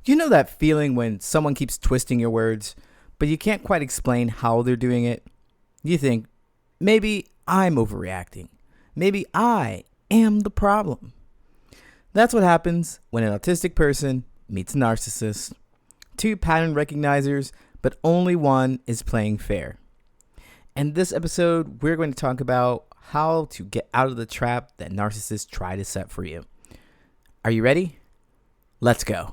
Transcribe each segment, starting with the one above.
You know that feeling when someone keeps twisting your words, but you can't quite explain how they're doing it? You think, maybe I'm overreacting. Maybe I am the problem. That's what happens when an autistic person meets a narcissist. Two pattern recognizers, but only one is playing fair. In this episode, we're going to talk about how to get out of the trap that narcissists try to set for you. Are you ready? Let's go.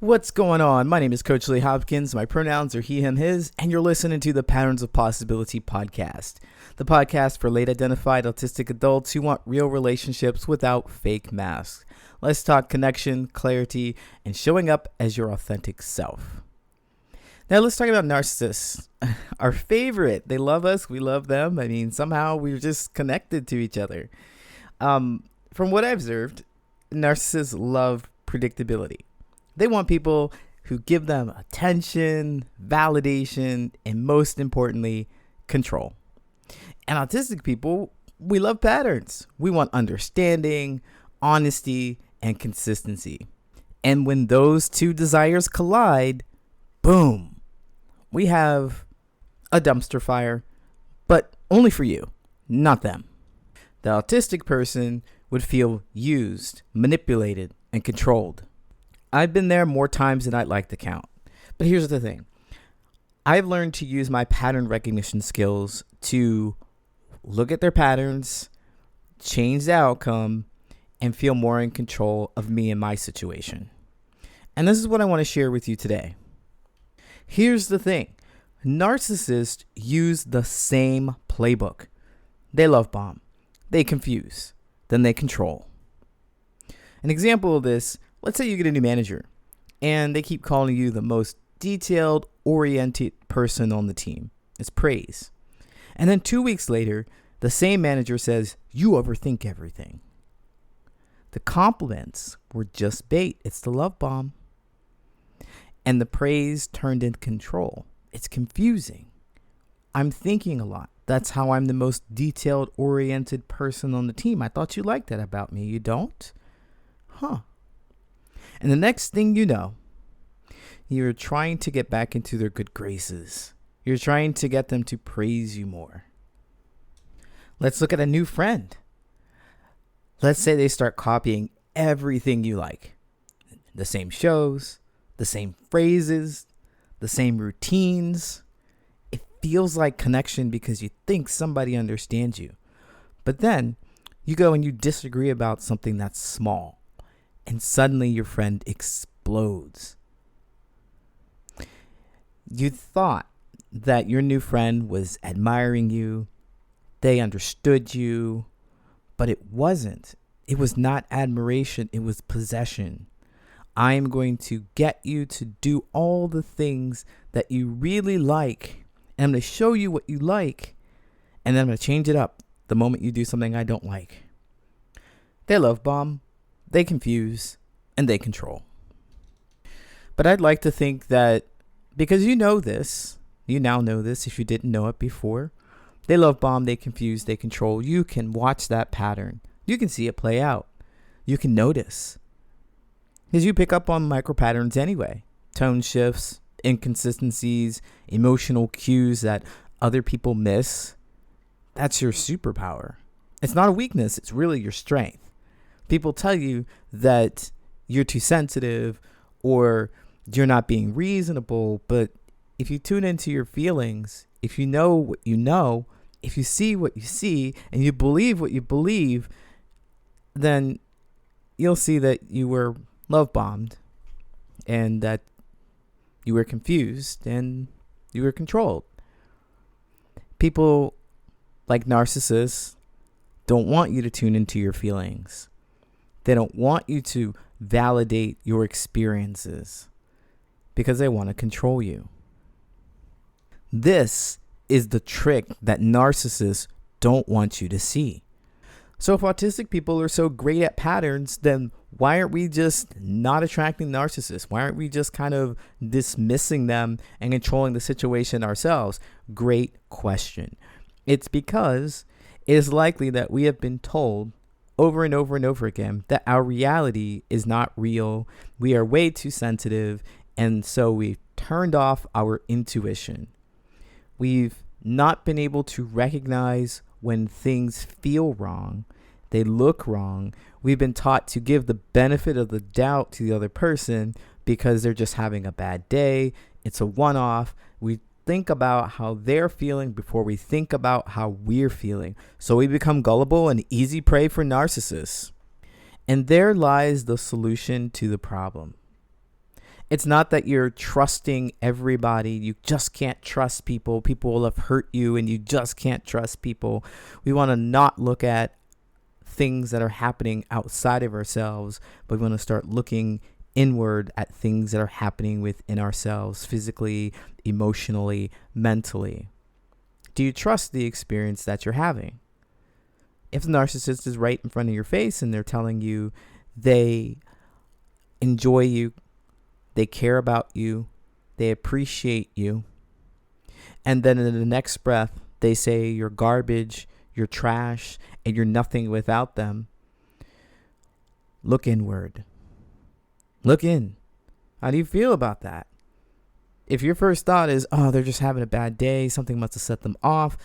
What's going on? My name is Coach Lee Hopkins. My pronouns are he, him, his, and you're listening to the Patterns of Possibility podcast, the podcast for late identified autistic adults who want real relationships without fake masks. Let's talk connection, clarity, and showing up as your authentic self. Now let's talk about narcissists. Our favorite. They love us. We love them. I mean, somehow we're just connected to each other. From what I've observed, narcissists love predictability. They want people who give them attention, validation, and most importantly, control. And autistic people, we love patterns. We want understanding, honesty, and consistency. And when those two desires collide, boom, we have a dumpster fire, but only for you, not them. The autistic person would feel used, manipulated, and controlled. I've been there more times than I'd like to count. But here's the thing. I've learned to use my pattern recognition skills to look at their patterns, change the outcome, and feel more in control of me and my situation. And this is what I want to share with you today. Here's the thing. Narcissists use the same playbook. They love bomb. They confuse. Then they control. An example of this, let's say you get a new manager and they keep calling you the most detailed, oriented person on the team. It's praise. And then 2 weeks later, the same manager says, you overthink everything. The compliments were just bait. It's the love bomb. And the praise turned into control. It's confusing. I'm thinking a lot. That's how I'm the most detailed, oriented person on the team. I thought you liked that about me. You don't? Huh. And the next thing you know, you're trying to get back into their good graces. You're trying to get them to praise you more. Let's look at a new friend. Let's say they start copying everything you like. The same shows, the same phrases, the same routines. It feels like connection because you think somebody understands you. But then you go and you disagree about something that's small. And suddenly your friend explodes. You thought that your new friend was admiring you. They understood you. But it wasn't. It was not admiration. It was possession. I am going to get you to do all the things that you really like. And I'm going to show you what you like. And then I'm going to change it up the moment you do something I don't like. They love bomb. They confuse, and they control. But I'd like to think that because you know this, you now know this if you didn't know it before, they love bomb, they confuse, they control. You can watch that pattern. You can see it play out. You can notice. Because you pick up on micro patterns anyway. Tone shifts, inconsistencies, emotional cues that other people miss. That's your superpower. It's not a weakness, it's really your strength. People tell you that you're too sensitive or you're not being reasonable. But if you tune into your feelings, if you know what you know, if you see what you see, and you believe what you believe, then you'll see that you were love bombed and that you were confused and you were controlled. People like narcissists don't want you to tune into your feelings. They don't want you to validate your experiences because they want to control you. This is the trick that narcissists don't want you to see. So if autistic people are so great at patterns, then why aren't we just not attracting narcissists? Why aren't we just kind of dismissing them and controlling the situation ourselves? Great question. It's because it is likely that we have been told over and over and over again that our reality is not real. We are way too sensitive, and so we've turned off our intuition. We've not been able to recognize when things feel wrong, they look wrong. We've been taught to give the benefit of the doubt to the other person because they're just having a bad day. It's a one-off. We think about how they're feeling before we think about how we're feeling. So we become gullible and easy prey for narcissists. And there lies the solution to the problem. It's not that you're trusting everybody. You just can't trust people. People will have hurt you and you just can't trust people. We want to not look at things that are happening outside of ourselves, but we want to start looking inward at things that are happening within ourselves, physically, emotionally, mentally. Do you trust the experience that you're having? If the narcissist is right in front of your face and they're telling you they enjoy you, they care about you, they appreciate you, and then in the next breath, they say you're garbage, you're trash, and you're nothing without them, look inward. Look in. How do you feel about that? If your first thought is, oh, they're just having a bad day, something must have set them off,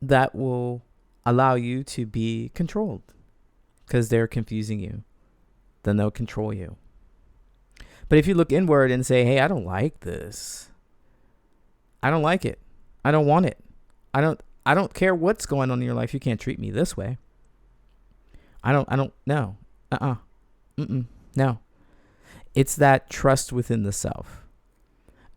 that will allow you to be controlled because they're confusing you. Then they'll control you. But if you look inward and say, hey, I don't like this. I don't like it. I don't want it. I don't care what's going on in your life. You can't treat me this way. No. No. It's that trust within the self.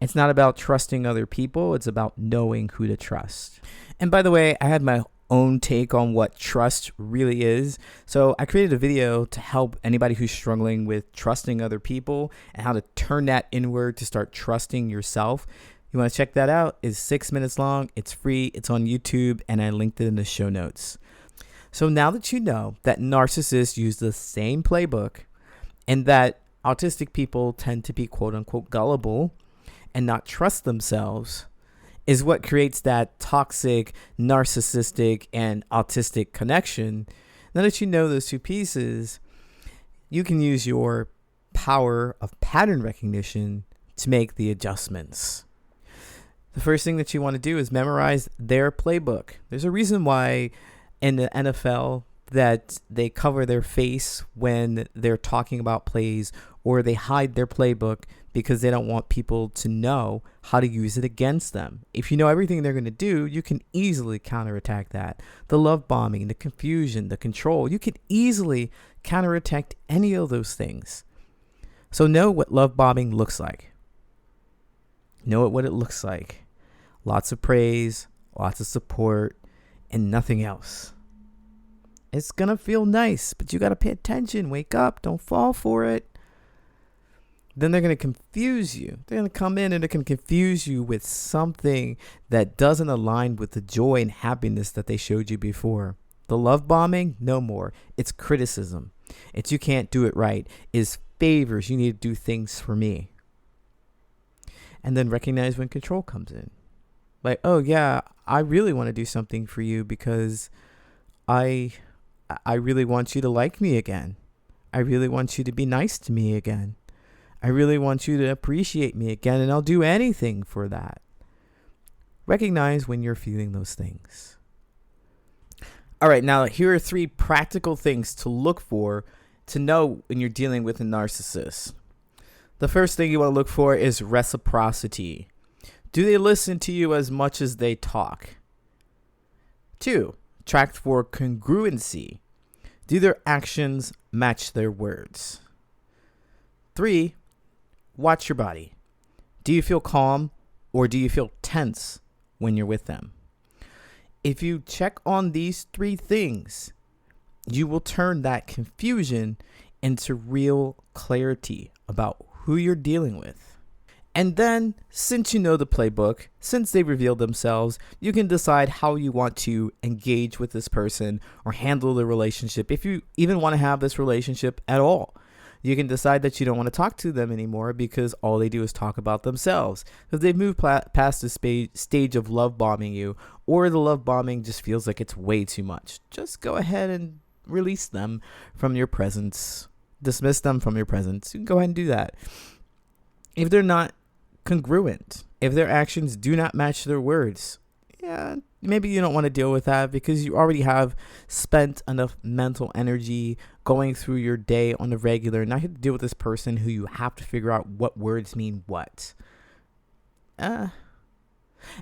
It's not about trusting other people. It's about knowing who to trust. And by the way, I had my own take on what trust really is. So I created a video to help anybody who's struggling with trusting other people and how to turn that inward to start trusting yourself. You want to check that out? It's 6 minutes long. It's free. It's on YouTube, and I linked it in the show notes. So now that you know that narcissists use the same playbook and that autistic people tend to be quote unquote gullible and not trust themselves, is what creates that toxic, narcissistic, and autistic connection. Now that you know those two pieces, you can use your power of pattern recognition to make the adjustments. The first thing that you want to do is memorize their playbook. There's a reason why in the NFL that they cover their face when they're talking about plays, or they hide their playbook because they don't want people to know how to use it against them. If you know everything they're going to do, you can easily counterattack that. The love bombing, the confusion, the control, you can easily counterattack any of those things. So know what love bombing looks like. Know what it looks like. Lots of praise, lots of support, and nothing else. It's going to feel nice, but you got to pay attention. Wake up. Don't fall for it. Then they're going to confuse you. They're going to come in and they can confuse you with something that doesn't align with the joy and happiness that they showed you before. The love bombing, no more. It's criticism. It's you can't do it right. It's favors. You need to do things for me. And then recognize when control comes in. Like, oh yeah, I really want to do something for you because I really want you to like me again. I really want you to be nice to me again. I really want you to appreciate me again, and I'll do anything for that. Recognize when you're feeling those things. All right, now here are 3 practical things to look for to know when you're dealing with a narcissist. The first thing you want to look for is reciprocity. Do they listen to you as much as they talk? 2, track for congruency. Do their actions match their words? 3, watch your body. Do you feel calm or do you feel tense when you're with them? If you check on these 3 things, you will turn that confusion into real clarity about who you're dealing with. And then, since you know the playbook, since they revealed themselves, you can decide how you want to engage with this person or handle the relationship, if you even want to have this relationship at all. You can decide that you don't want to talk to them anymore because all they do is talk about themselves. If they've moved past the stage of love bombing you, or the love bombing just feels like it's way too much, just go ahead and release them from your presence. Dismiss them from your presence. You can go ahead and do that. If they're not congruent, if their actions do not match their words, yeah, maybe you don't want to deal with that because you already have spent enough mental energy going through your day on the regular. Now you have to deal with this person who you have to figure out what words mean what. And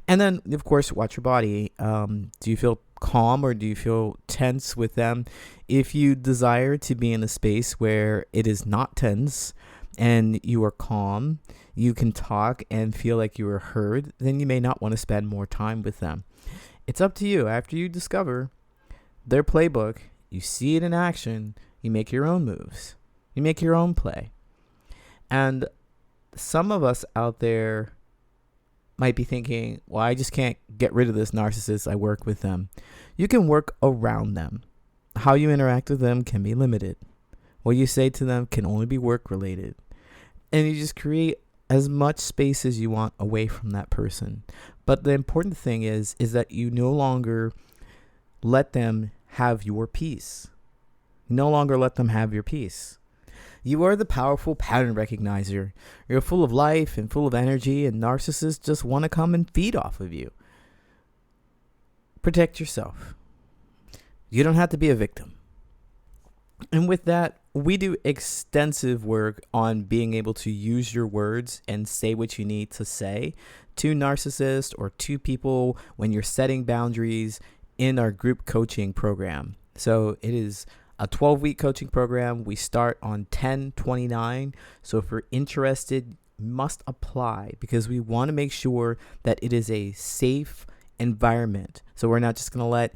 then, of course, watch your body. Do you feel calm or do you feel tense with them? If you desire to be in a space where it is not tense and you are calm, you can talk and feel like you are heard, then you may not want to spend more time with them. It's up to you. After you discover their playbook, you see it in action, you make your own moves. You make your own play. And some of us out there might be thinking, well, I just can't get rid of this narcissist. I work with them. You can work around them. How you interact with them can be limited. What you say to them can only be work related. And you just create as much space as you want away from that person. But the important thing is that you no longer let them have your peace. No longer let them have your peace. You are the powerful pattern recognizer. You're full of life and full of energy, and narcissists just want to come and feed off of you. Protect yourself. You don't have to be a victim. And with that, we do extensive work on being able to use your words and say what you need to say to narcissists or to people when you're setting boundaries in our group coaching program. So it is a 12-week coaching program. We start on 10/29. So if you're interested, must apply because we want to make sure that it is a safe environment. So we're not just going to let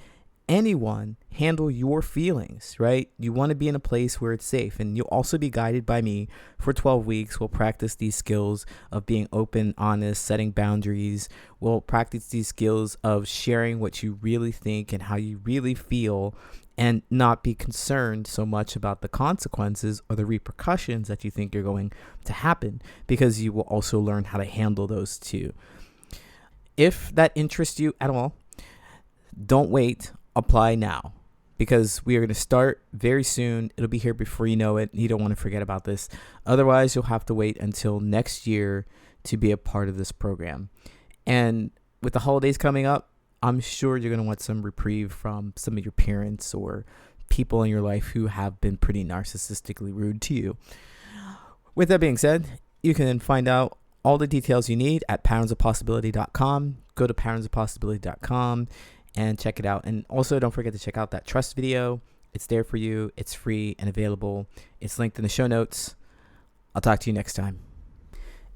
anyone handle your feelings, right? You want to be in a place where it's safe, and you'll also be guided by me for 12 weeks. We'll practice these skills of being open, honest, setting boundaries. We'll practice these skills of sharing what you really think and how you really feel, and not be concerned so much about the consequences or the repercussions that you think you're going to happen, because you will also learn how to handle those too. If that interests you at all, don't wait. Apply now, because we are going to start very soon. It'll be here before you know it. You don't want to forget about this. Otherwise, you'll have to wait until next year to be a part of this program. And with the holidays coming up, I'm sure you're going to want some reprieve from some of your parents or people in your life who have been pretty narcissistically rude to you. With that being said, you can find out all the details you need at patternsofpossibility.com. Go to patternsofpossibility.com and check it out. And also, don't forget to check out that trust video. It's there for you. It's free and available. It's linked in the show notes. I'll talk to you next time.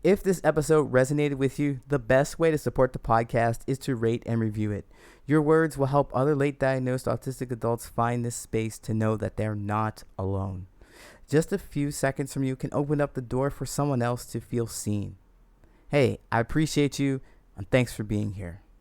If this episode resonated with you, the best way to support the podcast is to rate and review it. Your words will help other late diagnosed autistic adults find this space to know that they're not alone. Just a few seconds from you can open up the door for someone else to feel seen. Hey, I appreciate you, and thanks for being here.